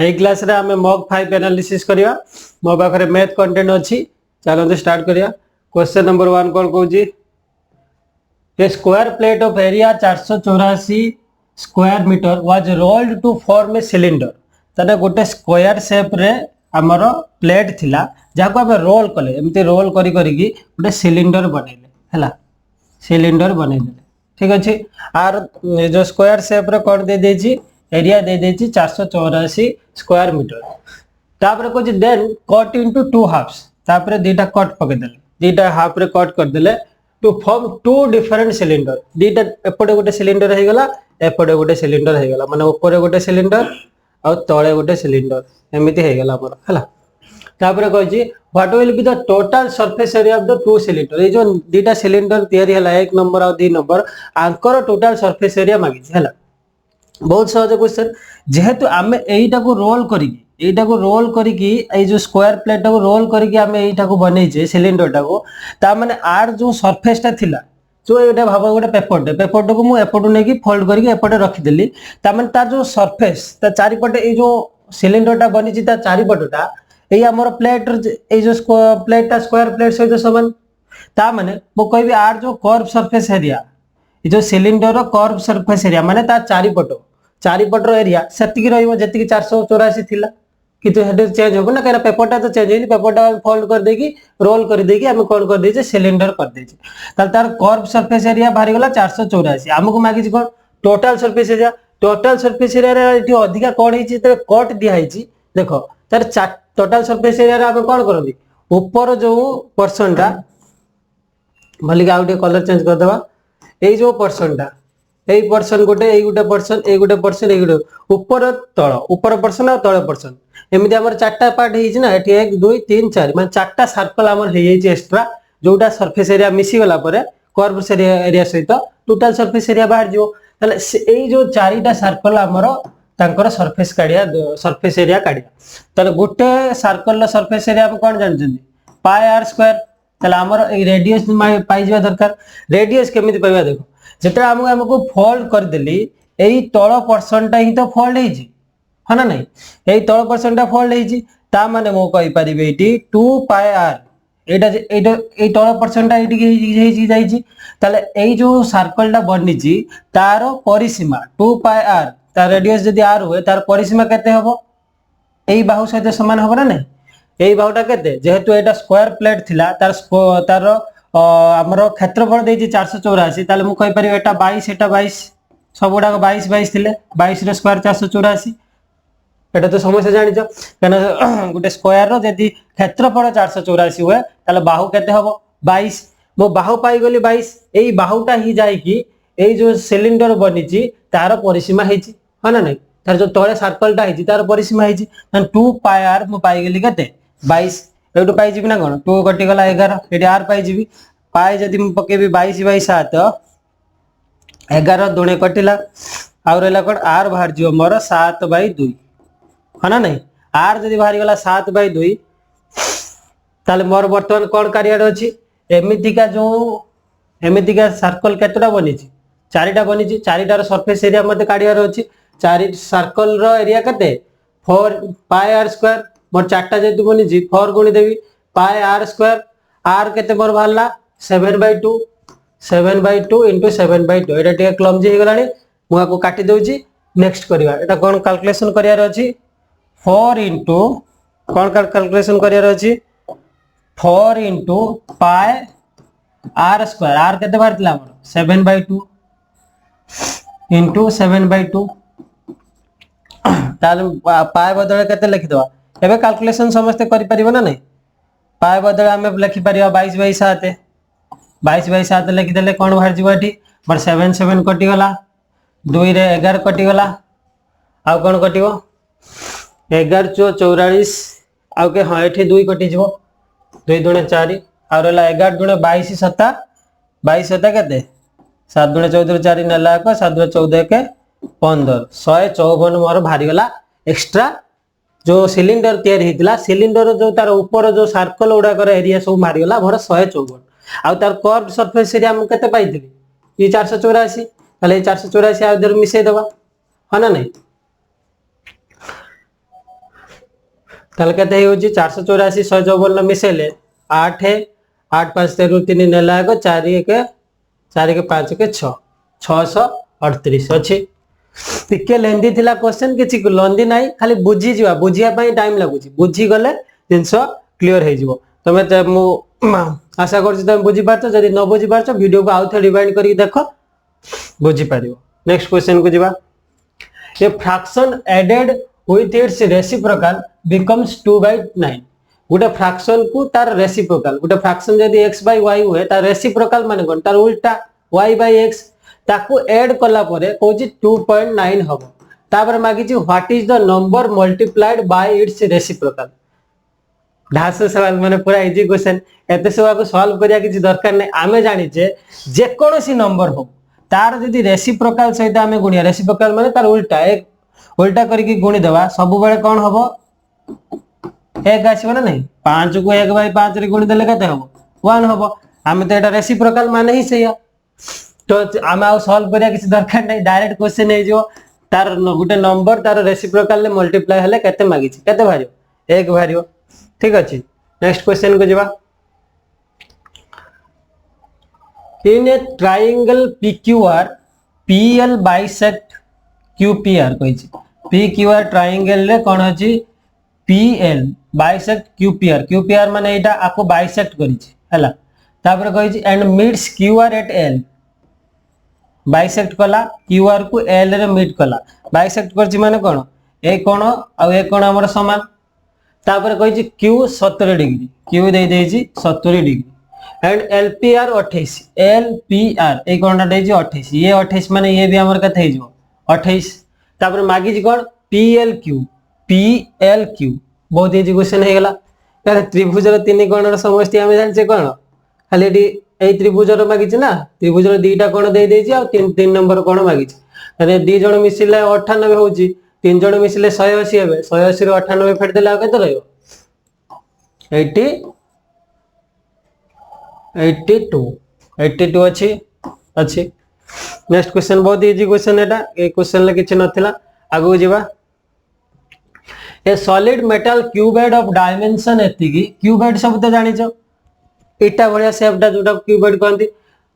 एई class रे हमें mock 5 analysis करिया। मो पाखरे मैथ कंटेंट अछि। चलो स्टार्ट करिया। क्वेश्चन नंबर 1 कोन कहूजी, a square plate of area 484 square metre was rolled to form a cylinder. तने गोटे स्क्वायर शेप रे हमर प्लेट थिला जाको हम रोल कले, एमती रोल करी करी की गोटे सिलिंडर बनेले हला, सिलिंडर बनेले। ठीक अछि। आर जो स्क्वायर शेप रे कोड दे देछि, एरिया दे देछि 484 स्क्वायर मीटर। तापर को then cut into two halves, तापर दीटा कट पके देले, दीटा हाफ रे कट कर देले to form two different cylinder. दीटा एपटे गोटे सिलिंडर हे गला, एपटे गोटे सिलिंडर हे गला, माने ऊपर गोटे सिलिंडर और तळे गोटे सिलिंडर, एमिति हे गला हमर हला। तापर कहछि what will be the total surface area of the two cylinder. ए जो दीटा सिलिंडर तयारी हला, एक नंबर और 2 नंबर, आंकर टोटल सरफेस एरिया मागी हला। बहुत सहज क्वेश्चन। जेहेतु आमे एईटा को रोल करिकी, एईटा को रोल करिकी, ए जो स्क्वायर प्लेट को रोल करिकी आमे एईटा को बनेइजे सिलिंडर टा को, ता माने आर जो सरफेस टा थिला, जो एटा भाबो गोटे पेपर को मु एपटू नेकी फोल्ड करके एपटे रखि देली, ता माने तार जो सरफेस ता चारि पटे ए जो सिलिंडर टा बनिची ता चारि पटटा एई हमर प्लेट ए जो प्लेट टा स्क्वायर प्लेट सहित समान। ता माने मु कहबी आर जो कर्व सरफेस एरिया, ए जो सिलिंडर रो कर्व सरफेस एरिया माने ता चारि पटर एरिया सेतिकी रहइबो जेतिकी 484 थिला, किंतु हेड चेंज होबो ना, कारण पेपरटा तो चेंज होइनी, पेपरटा फोल्ड कर देकी रोल कर देकी हम कोन कर देजे सिलिंडर कर देजे। ताल तार कर्व सरफेस एरिया बाहरी गला 484। हमकु मागी कोन total surface area. Total surface area रे एठी अधिका कोन हिची त कट दिया हिची, देखो तार टोटल सरफेस एरिया रे हम कोन करबी, ऊपर जो पोर्शन टा भली आउटे कलर चेंज कर देबा, एई जो पोर्शन टा, एई पोर्शन गोटे, एई गोटे पोर्शन, एई गोटे पोर्शन, एई गोटे ऊपर तळ, ऊपर पोर्शन और तळ पोर्शन, एमिति हमर चारटा पार्ट हेइछि ना। एठी 1 2 3 4 माने चारटा सर्कल हमर हेइछि एक्स्ट्रा, जोटा सरफेस एरिया मिसी गला परे कर्व एरिया सहित टोटल सरफेस एरिया बाहर जिवो। ताले एई जो चारिटा सर्कल हमर तांकर सरफेस काढिया, सरफेस एरिया काढिया। ताले गोटे सर्कल रो सरफेस एरिया हम कोन जानछन्ती, पाई आर स्क्वायर। ताले हमर ए रेडियस पाई जिवा दरकार। रेडियस केमिति पाइबा, देखो जेटा हमको फोल्ड कर देली, एई तळ पोर्शन टा ही तो फोल्ड हेइछि है ना नहीं, एई तळ पोर्शन टा फोल्ड हेइछि, ता माने मो कहि परिबे एठी 2 पाई आर, एटा एई तळ पोर्शन टा एठी हेइछि जाइछि। ताले एई जो सर्कल टा बनिछि तार परिसीमा 2 पाई आर, तार रेडियस जदी आर होय तार परिसीमा केते हबो, एई बाहु सहित समान हबो ना नहीं। एई बाहुटा केते, जेहेतु एटा स्क्वायर प्लेट थिला, तार हमरो क्षेत्रफल देछि 484, ताले मु कहि परिबे एटा 22, एटा 22, सब गुडा 22 22 थिले, 22 रे स्क्वायर 484। एटा तो समस्या जानि छ, कना गुटे स्क्वायर रो जदी क्षेत्रफल 484 हुए ताले बाहु केते हबो 22। मो बाहु पाई गली 22, एई बाहुटा ही जाई कि एई जो सिलिंडर बनिछि तार परिसीमा हेछि है ना नहीं, तार जो तळे सर्कल टा हेछि तार परिसीमा हेछि, माने 2 पाई आर मो पाई गली केते 22। एटू पाई जिबि ना कोन, 2 कटि गला 11, एटी आर पाई जिबि, पाई जदी मु पकेबी 22 बाई 7, 11 दुणे कटिला, आ रहला कोन आर बाहर जिवो मोर 7 बाई 2 है ना नहीं। आर जदी बाहर गला 7 बाई 2, ताले मोर वर्तमान कोन कारियाड अछि, एमितिका सर्कल केतटा बनिछि, चारिटा बनिछि, चारिटार सरफेस एरिया मते काडियार अछि। चारि सर्कल रो एरिया केते 4 पाई आर स्क्वायर, मोर चारटा जेतु बनिछि 4 गुणी देबी पाई आर स्क्वायर, आर केते मोर भाला 7 बाई 2, 7 बाई 2 इनटू 7 बाई 2। एटा टे क्लमजी हे गलानी, मु आको काटि देउछि। नेक्स्ट करिवा, एटा कोन कैलकुलेशन करियार अछि, 4 इनटू कोन कैलकुलेशन करियार अछि, 4 into pi R square, R केते बारतिला हमर 7 बाई 2 इनटू 7 बाई 2, ताले पाई बदले केते लिखि दवा। एबे कैलकुलेशन समस्त करि परिबो ना नहीं, पाई बदले हमें लिखि परिबा 22 बाई 7, 22 बाई 7 लिखि देले कोन बाहर जिवो एठी मोर 7 7 कटि गला, 2 रे 11 कटि गला, आ कोन कटिबो 11 चो 44, आ के हां एठी 2 कटि जिवो, 2 दुणे 4, आ रहला 11 दुणे 22 7, 22 7 केते 7 दुणे 14 4 नेला को 7 दुणे 14 के 15, 154 मोर भारी गला एक्स्ट्रा। जो सिलिंडर तयार हेतिला, सिलिंडर जो तार ऊपर जो सर्कल उडा कर एरिया सब मारी गला मोर 154, आ तार कर्व सरफेस एरिया हम केते पाइथिली ये 484, ताले 484 आ इधर मिसै दबा है ना नहीं। ताले केते हे होची 484 154 मिसेले 8 8 5 13 3 नेला को 4 1 4 के 5 के 6 638 अछि। टिके लेंदी थिला क्वेश्चन किछि लंदी नाही खाली बुझी जिवा बुझिया पई टाइम लागुची बुझी गले जिंस क्लियर हे जिवो तमे मु आशा करछि तमे बुझी पारछो जदी न बुझी पारछो वीडियो को आउथे रिवाइंड करके देखो बुझी पारियो। नेक्स्ट क्वेश्चन को जिवा a fraction added with its reciprocal becomes 2/9 गोटे फ्रैक्शन को तार रेसिप्रोकल गोटे फ्रैक्शन जदी x by y हुए तार रेसिप्रोकल माने कोन तार उल्टा y by x ताकू ऐड कला परे कहूची 2.9 हबो तापर मागी छी what is the number multiplied by its reciprocal ढास सवाल माने पूरा इजी क्वेश्चन एते सवा को सॉल्व करिया किछि दरकार नै आमे जानि जे जे कोनोसी नंबर हो तार जदी रेसिप्रोकल सहित आमे गुणिया रेसिप्रोकल माने तार उल्टा एक उल्टा करके गुणी देवा सब बेले कौन हबो एक आसीबो ना नहीं 5 को 1 बाय 5 रे गुणी देले कते हबो 1 हबो हम तो एटा रेसिप्रोकल माने ही सही तो हम आ सॉल्व करिया किसी दरकार नहीं डायरेक्ट क्वेश्चन हे जो तार गुटे नंबर तार रेसिप्रोकल ले मल्टीप्लाई हले कते मागी छी कते भारियो 1 भारियो ठीक अछि। नेक्स्ट क्वेश्चन को जेबा in a triangle PQR PL bisect QPR कहि छी PQR ट्रायंगल रे कोन अछि PL बाइसेक्ट QPR माने एटा आपको बाइसेक्ट करि छी हला तापर कहि छी and meets QR at L bisect कला QR को L रे मीट कला बाइसेक्ट करछि माने कोन ए कोन आ ए कोन हमर समान तापर कहि छी Q 70 डिग्री Q दे दे छी 70 डिग्री एंड LPR 28 LPR ए कोनटा दे छी 28 ये 28 माने ये भी हमर कते हे जो 28 तापर मागी जी कोन PLQ बहुत इजी क्वेश्चन हे गला तारे त्रिभुजर तीन कोणर समष्टि हम जानछे कोन खाली एडी ए त्रिभुजर मागी छी ना त्रिभुजर दुईटा कोण दे दे छी आ तीन नंबर कोण मागी छी तारे दी जण मिसिले 98 होउची तीन जण मिसिले 180 हेबे 180 रो 98 फेड देला केते रहयो 82 अछि। नेक्स्ट क्वेश्चन बहुत इजी क्वेश्चन एटा ए क्वेश्चन ले किछ नथिला आगु जेबा a solid metal cuboid of dimension एतिकी क्यूबेड सब तो जानि छ इटा भलिया शेपटा जोटा क्यूबेड कहंती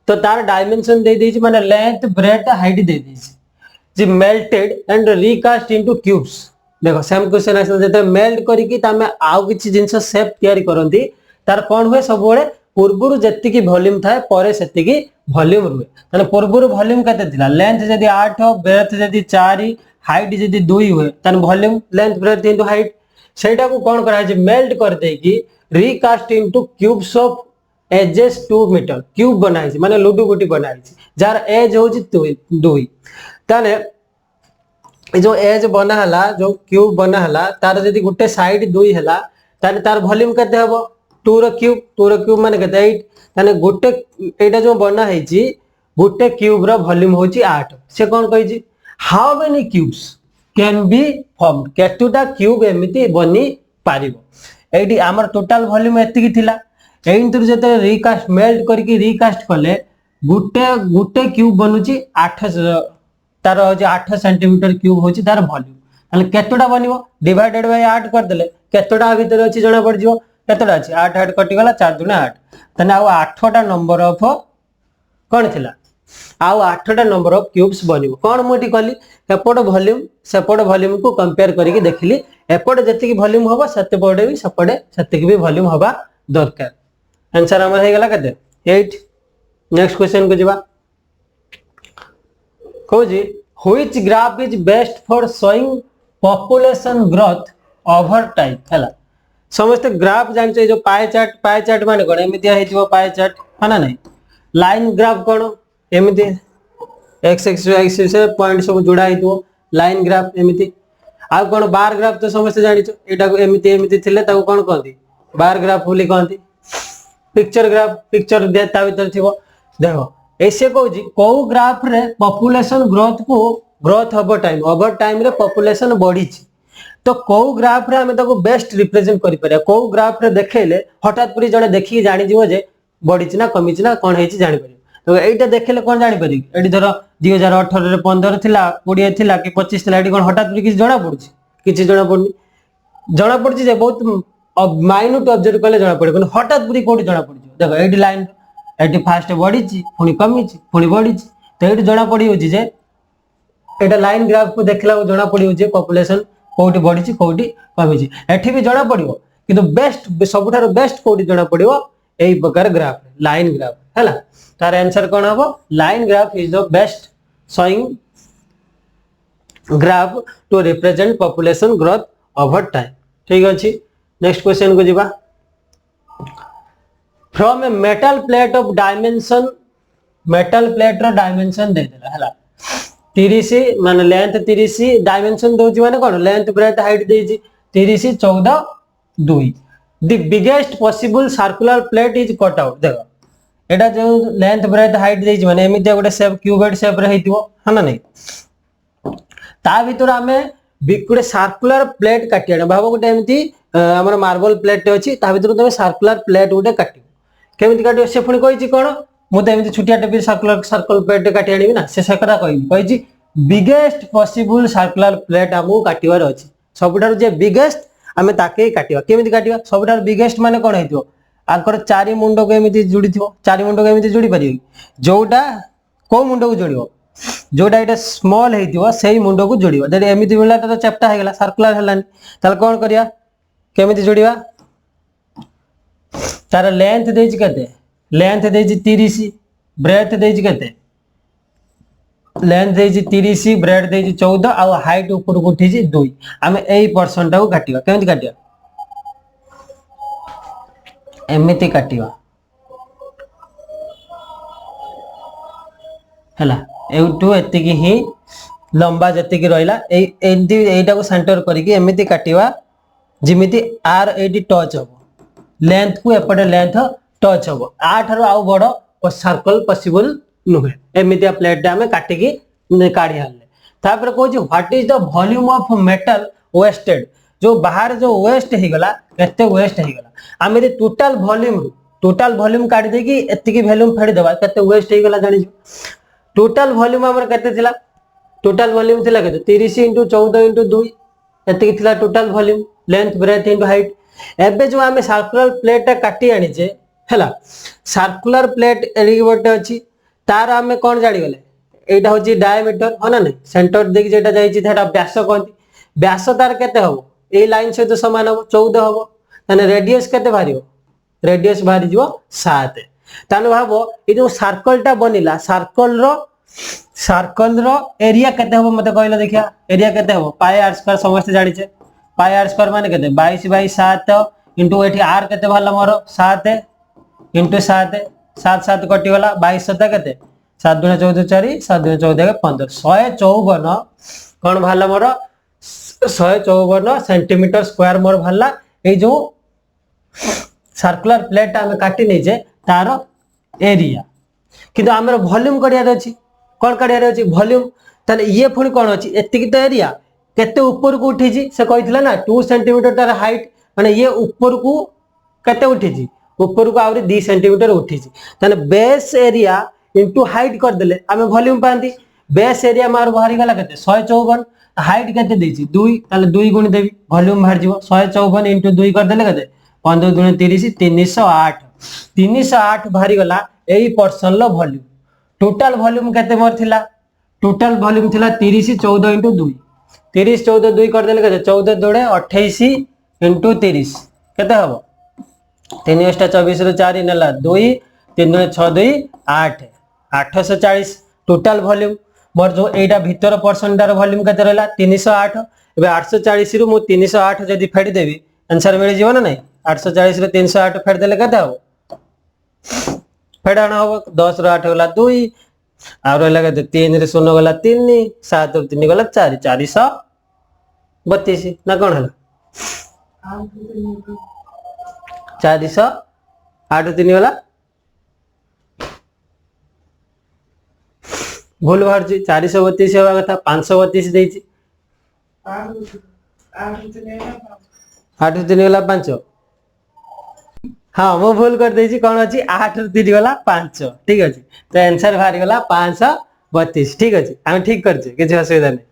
तो तार डायमेंशन दे देछि माने लेंथ ब्रेथ हाइट दे देछि जे melted and recast into cubes देखो सेम क्वेश्चन आसे जते मेल्ट करी की तामे आउ किछि जिंस शेप तयारी करंती तार कोन हुए सब बळे पूर्वरु जत्ति की वॉल्यूम थाए परे सेति की वॉल्यूम रुए तने पूर्वरु वॉल्यूम कते थिला लेंथ जदी 8 ब्रेथ जदी 4 हाइट जदी 2 हुए तने volume length breadth into height सेटा को कोन करा जे मेल्ट कर दे की recast into cubes of edges 2 metre cube बनाई छी माने लुडू गुटी बनाई छी जार एज होची 2 तने जो एज बना हला जो क्यूब बना हला तार जदी गुटे साइड 2 हला तने तार वॉल्यूम कते हबो 2 रो क्यूब माने कते 8 तने गुटे एटा जो बना है छी गुटे क्यूब रो वॉल्यूम होची 8 से कोन कहि छी how many cubes can be formed केतुटा क्यूब एमिति बनी पारिबो एटी हमर टोटल वॉल्यूम एति की थिला एंटर जते रिकास्ट मेल्ट करके रिकास्ट कले गुटे क्यूब बनुची 8 तार हो 8 सेंटीमीटर क्यूब होची तार वॉल्यूम ताले केतोटा बनिबो डिवाइडेड बाय 8 कर देले केतोटा भीतर अछि जणा पड़ जिवो केतोटा अछि 8 8 कटि गला 4 दुने 8 तने आ 8टा नंबर ऑफ कोन थिला आ 8टा नंबर ऑफ क्यूब्स बनिबो कोन मोटी कहली एपड वॉल्यूम सेपड वॉल्यूम को कंपेयर करिके देखली एपड जति की वॉल्यूम होबा सते पडे भी सपडे सते की भी वॉल्यूम होबा दरकार आंसर हमर हे गला कते 8। नेक्स्ट क्वेश्चन को जिबा खोजी which graph is best for showing population growth over time हला समस्त ग्राफ जानछे जो पाई चार्ट माने कोन एमितिया हेजिवो पाई चार्ट हाना नै लाइन ग्राफ कोन एमिति x एक्सिस से पॉइंट सब जोड़ा हेतु लाइन ग्राफ एमिति आ कोन बार ग्राफ तो समस्त जानिछो एटा को एमिति थिले ताको कोन कहंती बार ग्राफ बोली कहंती पिक्चर ग्राफ पिक्चर देता भीतर थिबो देखो ऐसे कहूजी को ग्राफ रे पॉपुलेशन ग्रोथ ओवर टाइम रे पॉपुलेशन बढ़ी छी तो को ग्राफ रे हमें ताको बेस्ट रिप्रेजेंट करि परिया को ग्राफ रे देखेले हठात पुरी जणे देखि जानि जिवो जे बढ़ी छी ना कमी छी ना कोन हेची जानि परियो तो एटा देखेले कोन जानि परि एडी धर 2018 रे 15 थिला 20 थिला कि 25 थिला एडी कोन हठात पुरी किछ जणा पडुची किछ जणा पडनी जना पड़ी जे बहुत माइन्यूट ऑब्जर्व कले जना पड़े कि हठात पूरी कोठी जना पड़ी देखो एडी लाइन एडी फास्ट बढ़ी पुणी कमी पुणी बढ़ी तो ये जना पड़ी होची जे एटा लाइन ग्राफ को देखला जना पड़ी होची पॉपुलेशन कोठी बढ़ी कोठी कमी एठी भी जना पड़ियो किंतु बेस्ट सबुठार बेस्ट कोठी जना पड़ियो एई प्रकार ग्राफ लाइन ग्राफ हैला तार आंसर कोन हबो line graph is the best showing graph to represent population growth over time ठीक अछि नेक्स्ट क्वेश्चन को जिबा from a metal plate of dimension metal plate रो डायमेंशन दे देला हैला 30 माने लेंथ 30 डायमेंशन दोची माने कोन लेंथ ब्रेथ हाइट देची 30 14 2 the biggest possible circular plate is cut out देखो एटा जो लेंथ ब्रेथ हाइट देची माने एमिति गोटे शेप क्यूबॉइड शेप रे हेतिवो हना नै ता भीतर आमे गोटे सर्कुलर प्लेट काटिया भाव गोटे एमती हमर मार्बल प्लेट अछि ता भीतर तमे सर्कुलर प्लेट गोटे काटियो केमिति काटियो से पुणी कहिछि कोन मु त एमती छुटिया टेपी सर्कुलर सर्कल प्लेट काटि आनिबि ना से सकरा कहिछि बिगेस्ट पॉसिबल सर्कुलर प्लेट हमु काटिवार अछि सबुठार जे बिगेस्ट आमे ताके काटिवा केमिति काटिवा सबुठार बिगेस्ट माने कोन हेतियो आकर चारि मुंडो को एमती जुडी थिवो चारि मुंडो को एमती जुडी परियो जोटा को मुंडो को जोडियो जोटा एटा स्मॉल हेतिवो सेही मुंडो को जोडियो जदि एमिति मिला त चैप्टा हे गेला सर्कुलर हलानी ताल कोन करिया केमिति जोडिवा तार लेंथ देछि कते लेंथ देछि 30 ब्रेथ देछि कते लेंथ देछि 30 ब्रेथ देछि 14 आ हाइट ऊपर को उठिछि 2 हमें एई पर्सन टा को काटिवा केमिति काटिया एमिति काटिवा हला एउटू एतिकी ही लंबा जतिकी रहिला एइटा को सेंटर करिकी एमिति काटिवा जिमिति आर एडी टच हो लेंथ को एपटे लेंथ टच हो आठारो आउ बड़ सर्कल पॉसिबल नुहे एमितिया प्लेट हमें काटिकी काढ़ी हाले तापर कहूँ what is the volume of metal wasted जो बाहर जो वेस्ट ही गला एते वेस्ट ही गला आमे दे टोटल वॉल्यूम काढी दे कि एतिकी वॉल्यूम फेडी देबा केते वेस्ट ही गला जानि टोटल वॉल्यूम हमर केते थिला टोटल वॉल्यूम थिला केते 30 * 14 * 2 एतिकी थिला total volume length breadth into height एबे जो आमे सर्कुलर प्लेट काटी आनी जे हैला सर्कुलर प्लेट एडी गोटे अछि तार आमे कोन जानि गले एटा होची डायमीटर हो ना नै सेंटर देखि जेटा जाईची थेटा व्यास कोंती व्यास तार केते हो ए लाइन से तो समान हो 14 हो तने रेडियस केते भारियो रेडियस भारी जिवो 7 ताने भाबो ए जो सर्कल टा बनिला सर्कल रो एरिया केते हो मते कहला देखिया एरिया केते हो पाई आर स्क्वायर समस्त जानि छे पाई आर स्क्वायर माने केते 22/7 इनटू एठी आर केते भाला मोर 7 इनटू 7 7 7 कटि गला 22 7 केते 7 * 2 = 14 7 * 14 = 15 154 कोन भाला मोर 154 सेंटीमीटर स्क्वायर मोर भाला ए जो सर्कुलर प्लेट हम काटी नै जे तार एरिया किंतु हमर वॉल्यूम कडिया अछि कोन कडिया अछि वॉल्यूम तने ये फुणी कोन अछि एतिकी त एरिया केते ऊपर को उठी जी से कहितला ना 2 सेंटीमीटर तार हाइट माने ये ऊपर को केते उठी जी ऊपर को आवरी 2 सेंटीमीटर उठी जी तने बेस एरिया इनटू हाइट कर देले हमें वॉल्यूम पांती बेस एरिया मार बाहरी गला केते 154 हाइट केते देछि 2 ताले 2 गुण देबी वॉल्यूम बाहर जीवो 154 इनटू 2 कर देले केते 15 * 2 = 30 308 बाहरी गला एई पर्सन लो वॉल्यूम टोटल वॉल्यूम केते मोर थिला टोटल वॉल्यूम थिला 30 14 * 2 30 14 2 कर देले केते 14 2 28 * 30 केते हबो 3 * 24 रो 4 नेला 2 3 * 6 2 8 840 टोटल वॉल्यूम मोर जो एटा भीतर पर्सनटार वॉल्यूम केते रहला 308 एबे 840 रु मु 308 जदी फेडी देबी आंसर मिल जीव ना नहीं 840 रे 308 फेड देले केते हो फेडाना हो 10 रो 8 गला 2 आ रहला केते 3 रे 0 गला 3 7 रो 3 गला 4 432 ना कोन हला 400 8 3 गला भूल बाहर जी 432 होगा कथा 532 देछि 8 3 गला 5 हाँ मो भूल कर देछि कोन अछि 8 3 गला 5 ठीक अछि तो आंसर बाहर गला 532 ठीक अछि हम ठीक करछि किछ असुविधा नै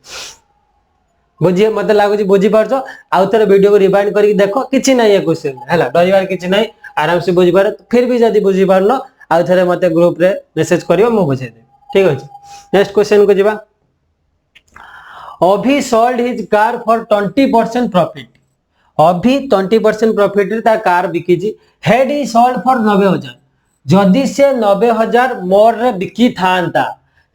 बुझी मत लगुच बुझी पार्छ आउ थे वीडियो को रिवाइंड करके देखो किछि नहीं ये क्वेश्चन है डरबार किछि नहीं आराम से बुझी पार फिर भी जदी बुझी पारन आउ थे मते ग्रुप रे मेसेज करियो मु बुझे दे ठीक अछि नेक्स्ट क्वेश्चन को जिबा अभी sold his car for 20% profit अभी 20% प्रॉफिट रे ता कार बिकी जी हेड ही सोल्ड फॉर 90000 जदि से 90000 मोर रे बिकी थांता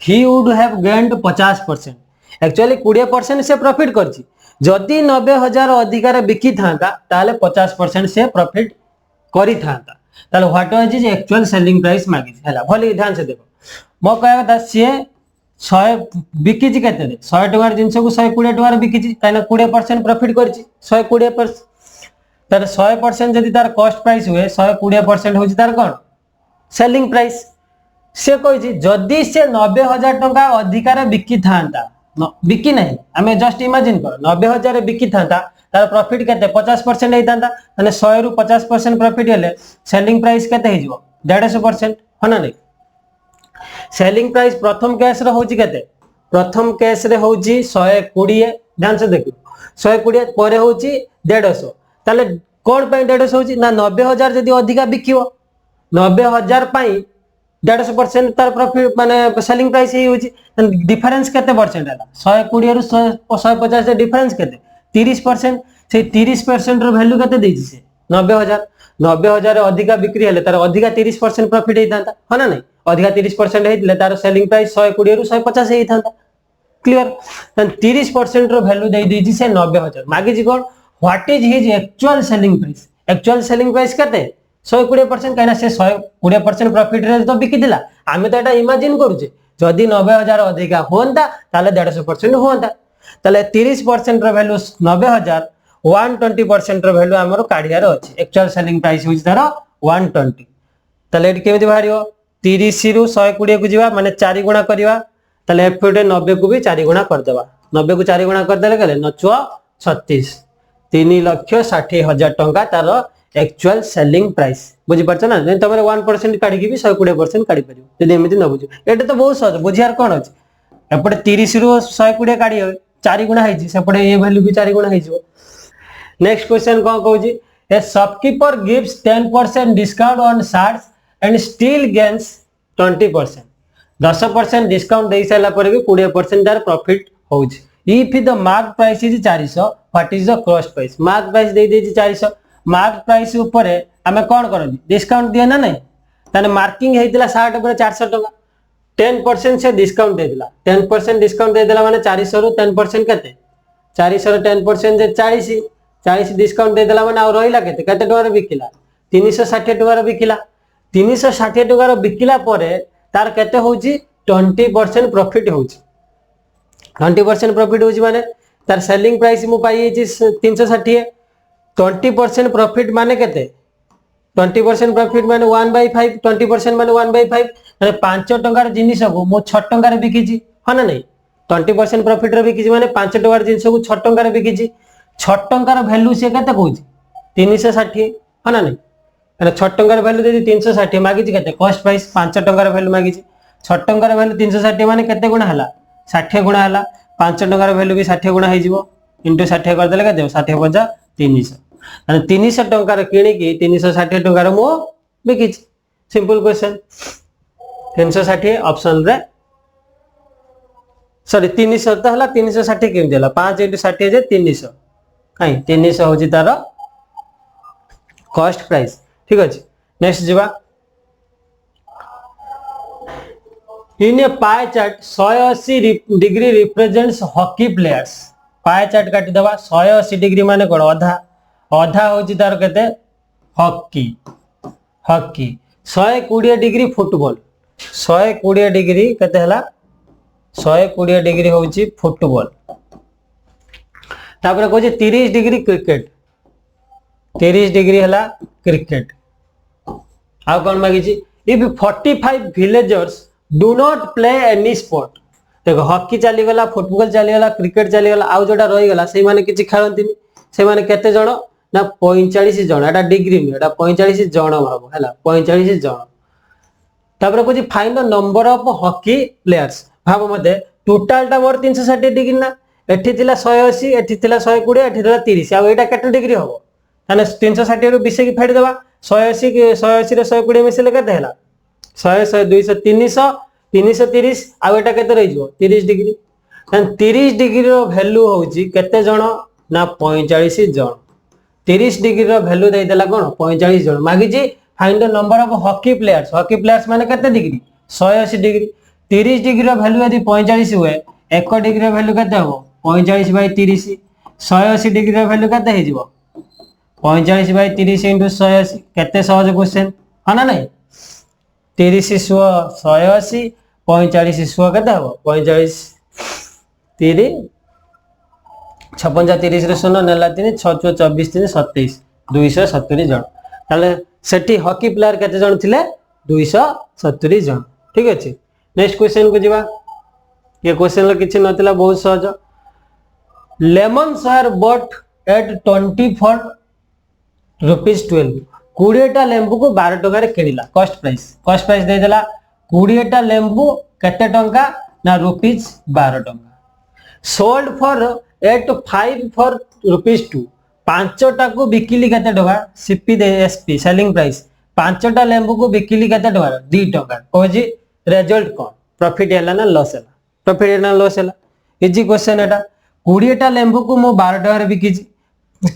he would have gained 50% actually 20% से प्रॉफिट करछि जदि 90000 अधिकार बिकी थांता ताले 50% से प्रॉफिट करी थांता ताले what was is actual selling price मागी हैला भली ध्यान से देखो मो कहया था से 100 बिकी जी केते 100 टकार जिंस को 120 टकार बिकी जी काना 20% प्रॉफिट करछि 120% तार 100% जदि तार कॉस्ट प्राइस हुए 120% होछि तार कोन सेलिंग प्राइस से कहि जदि से 90000 टका अधिकार बिकी थांता बिकी नहीं आमे जस्ट इमेजिन कर 90000 बिकी थांता तार प्रॉफिट केते 50% हेई थांता माने 100 रु 50% प्रॉफिट हेले सेलिंग प्राइस केते हे जिवो 150% हना नहीं सेलिंग प्राइस प्रथम केस रे होची केते प्रथम केस रे होची 120 ध्यान से देखो 120 परे होची 150 ताले कोन पय 150 होची ना 90000 जदी अधिका बिकियो 90000 पय 150% तार प्रॉफिट माने सेलिंग प्राइस ही होची डिफरेंस केते परसेंट है 120 रु 150 से डिफरेंस केते 30% से 30% रो वैल्यू केते देछि से 90000 अधिका बिक्री हेले तार अधिका 30% प्रॉफिट हे थांता हना नहीं अधिका 30% हेतिले तार सेलिंग प्राइस 120 रु 150 हे थांता क्लियर 30% रो वैल्यू दे देछि से 90000 मागी जी कोन what is his actual selling price केते 120% कहना से 120% प्रॉफिट रे तो बिकी दिला आमे तो एटा इमेजिन करूचे जदी 90000 अधिका होंता ताले 150% होंता ताले 30% रो वैल्यू 90000 120% रो वैल्यू हमरो काढियार अछि एक्चुअल सेलिंग प्राइस होछि तारो 120 ताले एट केमिति भारियो 30 रु 120 को जीवा माने 4 गुणा करिवा ताले एफटे 90 को भी 4 गुणा कर देबा 90 को 4 गुणा कर देले गले 936 3,60,000 टंका तारो एक्चुअल सेलिंग प्राइस बुझी परछ ना जे तमरे 1% काढी की भी 120% काढी परियो जदी एमिति न बुझो एटा तो बहुत सहज बुझियार कोन अछि एपटे 30 रु 120 काढी 4 गुणा है सेपटे ए वैल्यू भी 4 गुणा है नेक्स्ट क्वेश्चन कोन कहूजी a shopkeeper gives 10% discount on shirts and still gains 20% 10% discount दे साला पर भी 20% तार प्रॉफिट होउछ if the mark price is 400 what is the cost price mark price दे देछि 400 मार्क प्राइस ऊपर आमे कोन करबी डिस्काउंट दिया ना नहीं ताने मार्किंग हेतिला 60 ऊपर 400 टका 10% से डिस्काउंट दे दिला 10% डिस्काउंट दे दिला माने 400 रु 10% केते 400 रु 10% जे 40 डिस्काउंट दे दिला माने आ रहिला केते केते टका बिकिला 360 टका बिकिला 360 टका बिकिला परे तार केते होउची 20% प्रॉफिट होउची 20% प्रॉफिट होउची माने तार सेलिंग प्राइस मु पाई छी 360 20% प्रॉफिट माने केते 20% प्रॉफिट माने 1/5 20% माने 1/5 माने 5 टंकार जिनिस को मो 6 टंकार बिकी छी हना नहीं 20% प्रॉफिट रे बिकी छी माने 5 टंकार जिनिस को 6 टंकार बिकी छी 6 टंकार वैल्यू से केते कहूची 360 हना नहीं माने 6 टंकार वैल्यू दे 360 मागी छी केते कॉस्ट प्राइस 5 टंकार वैल्यू मागी छी 6 टंकार वैल्यू 360 माने केते गुणा हला 60 गुणा हला 5 टंकार वैल्यू भी 60 गुणा हे जिवो इनटू 60 कर देले केते 60 50 300 माने 300 टंकार किणी की 360 टंकार मो बिकी सिंपल क्वेश्चन 360 ऑप्शन रे सॉरी 300 त हला 360 केम देला 5 * 60 जे 300 काई 300 होची तारो कॉस्ट प्राइस ठीक अछि नेक्स्ट जीवा in a pie chart 180 degree represents hockey players pie chart काटी दबा 180 डिग्री माने कोन आधा होची तार केते हॉकी 120 डिग्री फुटबॉल 120 डिग्री केते हला 120 डिग्री होची फुटबॉल तापर कहूची 30 डिग्री क्रिकेट 30 डिग्री हला क्रिकेट आ कोन मागी छी if 45 villagers do not play any sport देखो हॉकी चली गला फुटबॉल चली गला क्रिकेट चली गला आउ जोटा रही गला से माने किछि खेलंतिनी से माने केते जण ना 45 जण एटा डिग्री में एटा 45 जण भाबो हैला 45 जण तापर कोची find the number of hockey players भाबो मते टोटल टा मोर 360 डिग्री ना एठी थिला 180 एठी थिला 120 एठी थिला 30 आ एटा केते डिग्री हबो ताने 360 रु 20 की फेड देबा 180 रे 120 मिसले केते हैला 100 100 200 300 330 आ एटा केते रहि जो 30 डिग्री ताने 30 डिग्री रो वैल्यू होउची केते जण ना 45 जण 30 डिग्री रो वैल्यू दे देला कोन 45 जण मागी जी find the number of hockey players माने केते डिग्री 180 डिग्री 30 डिग्री रो वैल्यू यदि 45 हुए 1 डिग्री रो वैल्यू केते हो 45 बाय 30 180 डिग्री रो वैल्यू केते हे जीवो 45 बाय 30 * 180 केते सहज क्वेश्चन हाना नहीं 30 180 45 केते हो 45 30 56 30 रे 0 नेला 3 6 24 3 27 270 जण ताले सेठी हॉकी प्लेयर केते जण थिले 270 जण ठीक अछि नेक्स्ट क्वेश्चन को जीवा ये क्वेश्चन ल किछि नथिला बहुत सहज lemon sir but at 24 rupees 12 20 टा लेंबू को 12 टका रे किनिला कॉस्ट प्राइस दे देला 20 टा लेंबू केते टंका ना रुपीस 12 टंका sold for at 5 for rupees 2 5 टा को बिकिली केते टका सीपी दे एसपी सेलिंग प्राइस 5 टा लेंबू को बिकिली केते टका 2 टका कोजी रिजल्ट कोन प्रॉफिट हैला ना लॉस हैला प्रॉफिट हैला लॉस हैला इजी क्वेश्चन एटा 20 टा लेंबू को मो 12 टका रे बिकिची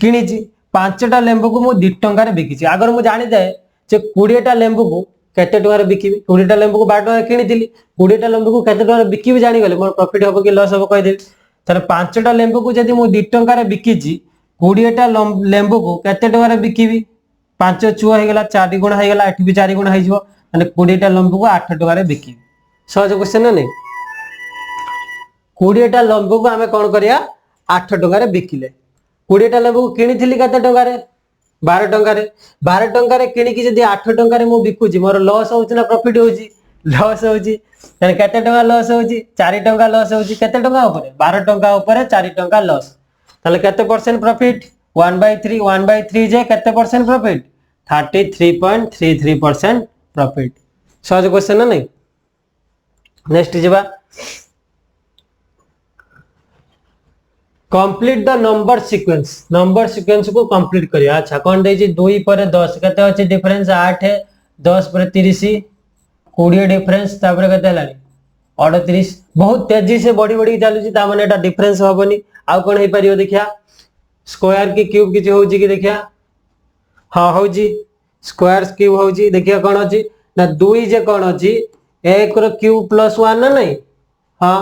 किनिची 5 टा लेंबू को मो 2 टका रे बिकिची अगर मु जानि दे जे 20 टा लेंबू को केते टका रे बिकिबी 20 टा लेंबू को 12 टका किनिथिली 20 टा लेंबू को केते टका रे बिकिबी जानि गले मोर प्रॉफिट होबो कि लॉस होबो कहि देबी तर 5 टा लेंबू को जदी मु 2 टका रे बिकिची 20 टा लेंबू को केते टका रे बिकिबी 5 चुआ हे गेला 4 गुणा हे गेला 8 भी 4 गुणा हे जिवो माने 20 टा लेंबू को 8 टका रे बिकिबी सहज क्वेश्चन नै 20 टा लेंबू को हमें कोन करिया 8 टका रे बिकिले 20 टा लेंबू को किनिथिली केते टका रे 12 टंका रे किनि की जदी 8 टंका रे मु बिकुची मोर लॉस होउची ना प्रॉफिट होउची लॉस होउची तने केते टंका लॉस होउची 4 टंका लॉस होउची केते टंका ऊपर 12 टंका ऊपर 4 टंका लॉस तले केते परसेंट प्रॉफिट 1/3 जे केते परसेंट प्रॉफिट 33.33% प्रॉफिट सहज क्वेश्चन ना नहीं नेक्स्ट जीवा कंप्लीट द नंबर सीक्वेंस को कंप्लीट करिया अच्छा कोन दे छी 2 पर 10 केते अछि डिफरेंस 8 10 पर 30 20 डिफरेंस तापर केते लानी 38 बहुत तेजी से बड़ी चालू छी ता माने एटा डिफरेंस होबनी आ कोन हे परियो देखिया स्क्वायर की क्यूब किछ होउची कि देखिया हां होउची स्क्वायर क्यूब होउची देखिया कोन अछि ना 2 जे कोन अछि 1 रो क्यूब प्लस 1 ना नहीं हां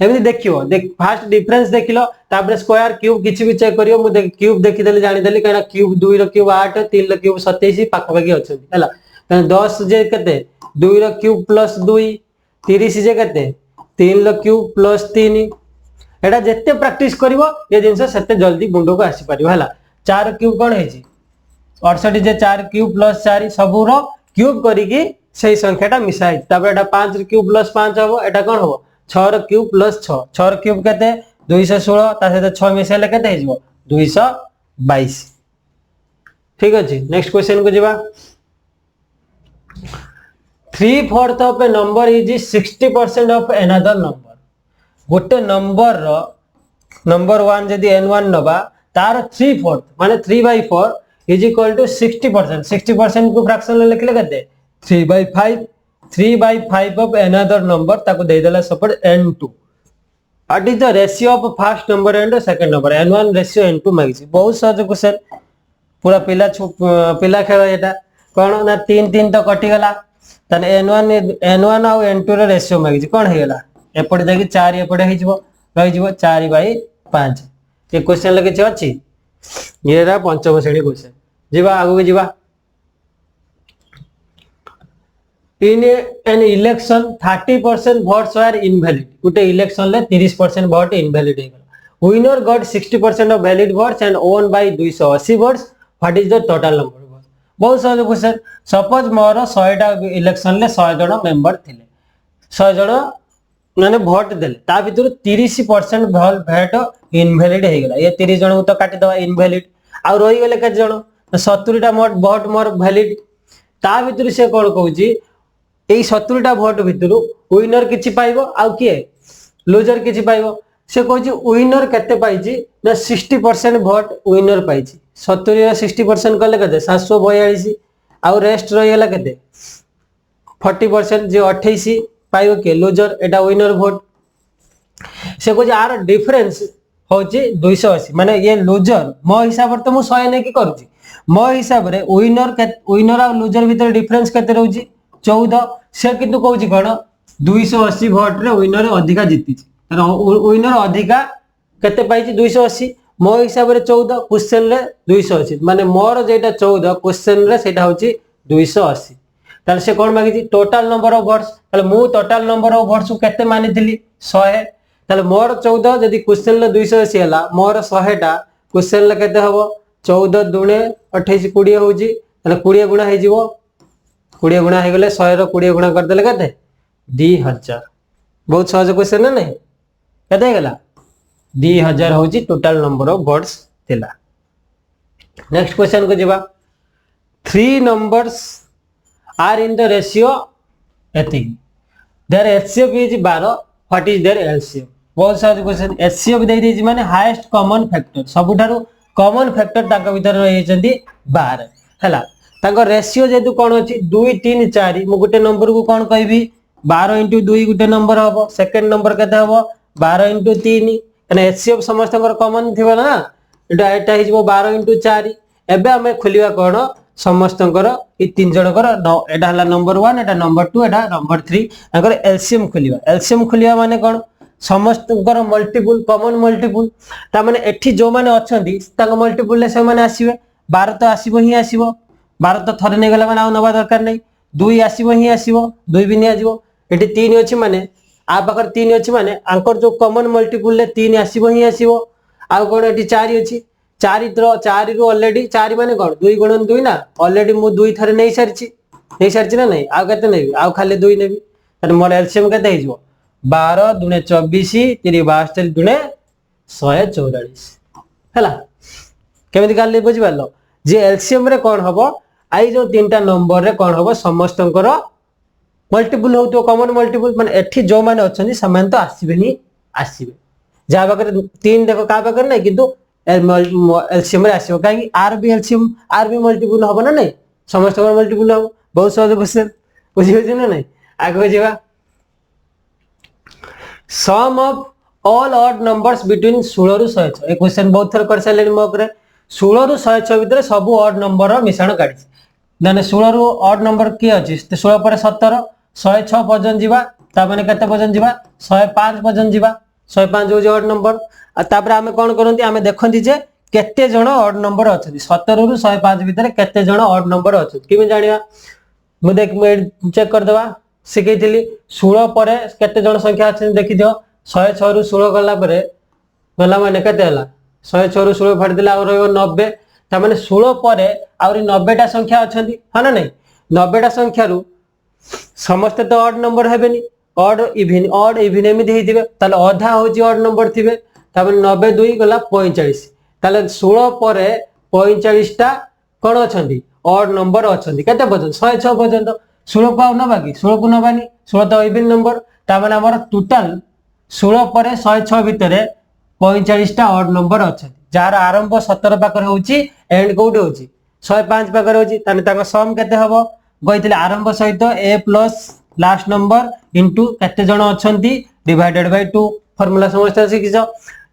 एमनी देखियो देख फर्स्ट डिफरेंस देखिलो तापर स्क्वायर क्यूब किछि भी चेक करियो मु देख क्यूब देखि देले जानि देली काना क्यूब 2 रो क्यूब 8 3 रो क्यूब 27 पाखा पाखी अछन हला त 10 जे केते 2 रो क्यूब प्लस 2 30 जे केते 3 रो क्यूब प्लस 3 एटा जत्ते प्रैक्टिस करिवो ये जिंस सेते जल्दी गुंडो को आसी परिवो हला 4 क्यूब कोन हे छी 68 जे 4 क्यूब प्लस 4 सब रो क्यूब करी की सही संख्याटा मिसाई तापर एटा 5 रो क्यूब प्लस 5 हबो एटा कोन हबो 6 रो क्यूब प्लस 6 रो क्यूब केते 216 ता से 6 मिसाइले केते हे जिवो 222 ठीक अछि नेक्स्ट क्वेश्चन को जिबा 3/4 of A number is 60% of another number गोटे नंबर रो नंबर 1 जदी n1 नबा तार 3/4 माने 3/4 इज इक्वल टू 60% को फ्रैक्शन ले लिखले केते 3/5 of another number ताको दे देला support n2 what is the ratio of first number and second number n1 ratio n2 मागिसी बहुत सहज क्वेश्चन पूरा पिला खेल एटा कोन ना 3 3 तो कटि गला तने n1 और n2 रो रेशियो मागिसी कोन हे गला एपड जाकी 4 एपड हे जिवो रहि जिवो 4/5 ये क्वेश्चन लगे छ अछि येरा पंचम श्रेणी क्वेश्चन जिबा आगु जिबा in an election 30% votes were invalid गुटे इलेक्शन ले 30% वोट इनवैलिड हे गेला winner got 60% of valid votes and won by 280 votes what is the total number of votes बहुत सहज क्वेश्चन सपोज मोर 100 टा इलेक्शन ले 100 जण मेंबर थिले 100 जण माने वोट देले ता भितर 30% वोट इनवैलिड हे गेला ये 30 जण तो काटि दवा इनवैलिड आ रहि गेले के जण 70 टा वोट मोर वैलिड ता भितर से कोन कहूची एई 70 टा वोट भितरु विनर किछि पाइबो आ किए लूजर किछि पाइबो से कहूँ विनर केते पाइछि ना 60% भोट विनर पाइछि 70 60% कले केते 742 आउ रेस्ट रही गला केते 40% जे 28 पाइबो के लूजर एटा विनर भोट से कहूँ आर डिफरेंस होची 280 माने ये लूजर मो हिसाब रे तो मु 100 ने की करूची मो हिसाब रे विनर और लूजर भीतर डिफरेंस केते रहउची 14 से किंतु कहूची कोन 280 वोट रे विनर अधिका जीती विनर अधिका केते पाइची 280 मो हिसाब रे 14 क्वेश्चन रे 280 माने मोर जेटा 14 क्वेश्चन रे सेटा होची 280 ताले से कोन मागिची टोटल नंबर ऑफ वोट्स ताले मु टोटल नंबर ऑफ वोट्स को केते मानिथिली 100 ताले मोर 14 जदी क्वेश्चन रे 280 हला मोर 100 टा क्वेश्चन रे केते हबो 14 दुणे 28 20 होउची ताले 20 गुणा हे जीवो 20 गुणा हे गले 100 रो 20 गुणा कर देले केते 2000 बहुत सहज क्वेश्चन है नहीं केते गला 2000 होउची टोटल नंबर ऑफ वर्ड्स थिला नेक्स्ट क्वेश्चन को जीवा 3 numbers are in the ratio एथिक their HCF is 12 what is their LCM बहुत सहज क्वेश्चन एचसीएफ दे दी माने हाईएस्ट कॉमन फैक्टर सबुठारु कॉमन फैक्टर ताका भीतर रही छंदी 12 हला ताको रेशियो जेतु कोन अछि 2 3 4 मु गुटे नंबर को कोन कहबी 12 * 2 गुटे नंबर हबो सेकंड नंबर केते हबो 12 * 3 एने एचसीएफ समस्तकर कॉमन थिबो ना एटा हिजबो 12 * 4 एबे हमें खोलिवा कोन समस्तकर ई तीन जनकर एटा हला नंबर 1 एटा नंबर 2 एटा नंबर 3 अगर एलसीएम खोलिवा माने कोन समस्तकर मल्टीपल कॉमन मल्टीपल ता माने एठी जो माने अछंदी ताको मल्टीपल ले से माने आसीबे 12 तो आसीबो ही आसीबो 12 तो थरे ने गला माने आ नबा दरकार नै 2 आसीबो ही आसीबो 2 भी नै आजीबो एठी 3 अछि माने आ पाकर 3 अछि माने आंकर जो कॉमन मल्टीपल ले 3 आसीबो ही आसीबो आ कोन एठी 4 अछि 4 रु ऑलरेडी 4 माने कोन 2 गुणन 2 ना ऑलरेडी मु 2 थरे नै सारची ना नै आ केते नै आ खाली 2 नेबी त मोर एलसीएम केते हिजबो 12 * 24 3 72 * 144 हला केमिति गाले बुझि पालो जे एलसीएम रे कोन हबो आई जो तीनटा नंबर रे कोन हबो समस्तंकर मल्टीपल हो तो कॉमन मल्टीपल माने एठी जो माने अछनी समान तो आसीबे नि आसीबे जा बकर 3 देखो का बकर नै किंतु एलसीएम रे आसीबो काई आर बी एलसीएम आर बी मल्टीपल हबो ना नै समस्तंकर मल्टीपल हबो बहुत सहज क्वेश्चन बुझि होछि ना नै आगो जेबा sum of all odd numbers between 16 रु 106 ए क्वेश्चन बहुत थर कर सालेनी मॉक रे 16 रु 106 भीतर सब ऑड नंबर रो मिश्रण काढी माने 16 रु ऑड नंबर की अछि 16 पर 17 106 पर्यंत जीवा ता माने कते पर्यंत जीवा 105 पर्यंत जीवा 105 जो ऑड नंबर आ तापर हमें कोन करंती हमें देखंती जे केते जण ऑड नंबर अछि 17 रु 105 भीतर केते जण ऑड नंबर अछि किमे जानिया मु देख चेक कर देबा सिकेइथिली 16 परे केते जण संख्या अछि देखि दियो 106 रु 16 गला परे गला माने केते हला 106 रु 16 फाड़ दिला और 90 ता माने 16 परे और 90 टा संख्या अछंती हा ना नै 90 टा संख्या रु समस्त तो ऑड नंबर हेबेनी ऑड इवन एमिति हेतिबे ताले आधा होची ऑड नंबर थिबे ता माने 90 2 गला 45 ताले 16 परे 45 टा कोन अछंती ऑड नंबर अछंती केते पर्यंत 106 पर्यंत 16 को न बाकी 16 को न बानी 16 तो इवन नंबर ता माने हमर टोटल 16 परे 106 भितरे 45 टा ऑड नंबर अछंती जार आरंभ 17 पाकर होची एंड कोड होची 105 पाकर होची ताने ताको सम केते हबो गइतिले आरंभ सहित a plus last number into केते जण अछंती डिवाइडेड बाय 2 फार्मूला समझता सिकिछो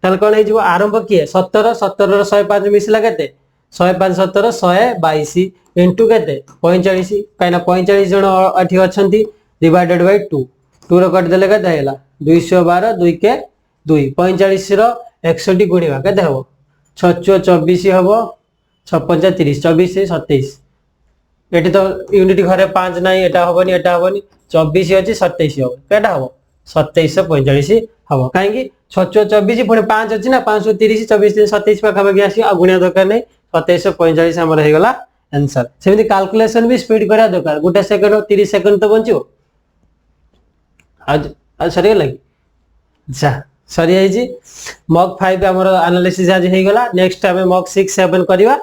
ताले कोन हे जिवो आरंभ किए 17 17 रो 105 मिसला केते 105 17 122 इनटू केते 45 काइना 45 जण अठी अछंती डिवाइडेड बाय 2 2 रो कट देले केते हैला 212 2 के 2 45 रो 61 गुणिबा केते हबो 6 24 हबो 56 30 24 27 एटी तो यूनिट घरे 5 नाही एटा हबनी 24 अछि 27 हबो केटा हबो 2745 हबो काहे कि 624 पुनी 5 अछि ना 530 24 27 पाखा बगे आसी आ गुणिया दरकार नै 2745 हमर हे गला आंसर सेमिति कैलकुलेशन भी स्पीड करा दरकार गुटे सेकंड 30 सेकंड तो बंचियो आज सरी लागि जा सरी आइ जी मॉक 5 हमर एनालिसिस आज हे गला नेक्स्ट टाइम मॉक 6 7 करिवा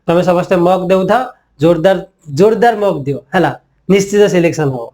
तमे समस्त मॉक देउ था जोरदार मॉक दियो हला निश्चित सिलेक्शन हो।